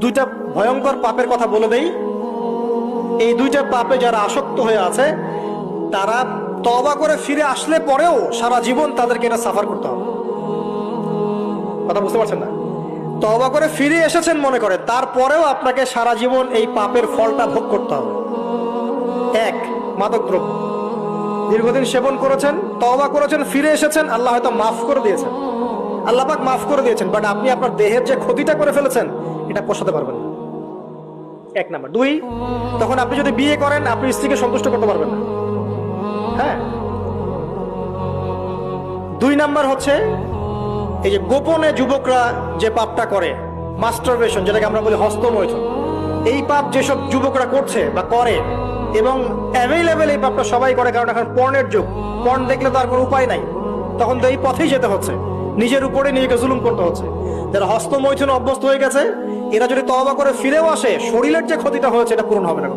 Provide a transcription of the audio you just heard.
দুইটা ভয়ঙ্কর পাপের কথা বলে দেই। এই দুইটা পাপে যারা আসক্ত হয়ে আছে তারা তওবা করে ফিরে আসলে পরেও সারা জীবন তাদেরকে এটা সাফার করতে হবে। কথা বুঝতে পারছেন না? তওবা করে ফিরে এসেছেন মনে করে, তারপরেও আপনাকে সারা জীবন এই পাপের ফলটা ভোগ করতে হবে। এক, মাদকদ্রব্য দীর্ঘদিন সেবন করেছেন, তওবা করেছেন, ফিরে এসেছেন, আল্লাহ হয়তো মাফ করে দিয়েছেন, আল্লাহ পাক মাফ করে দিয়েছেন, বাট আপনি আপনার দেহের যে ক্ষতিটা করে ফেলেছেন এটা পোষাতে পারবেন না। এক নাম্বার। দুই, তখন আপনি যদি বিয়ে করেন আপনি স্ত্রীকে সন্তুষ্ট করতে পারবেন না। হ্যাঁ। দুই নাম্বার হচ্ছে এই যে গোপনে যুবকরা যে পাপটা করে, মাস্টারবেশন, যেটাকে আমরা বলি হস্তমৈথুন, এই পাপ যেসব যুবকরা করছে বা করে, এবং অ্যাভেলেবেল এই পাপটা সবাই করে, কারণ এখন পর্নের যুগ, পর্ন দেখলে তো আর কোনো উপায় নাই, তখন তো এই পথেই যেতে হচ্ছে, নিজের উপরে নিজেকে জুলুম করতে হচ্ছে। যারা হস্তমৈথুন অভ্যস্ত হয়ে গেছে এরা যদি তওবা করে ফিরেও আসে, শরীরের যে ক্ষতিটা হয়েছে এটা পূরণ হবে না।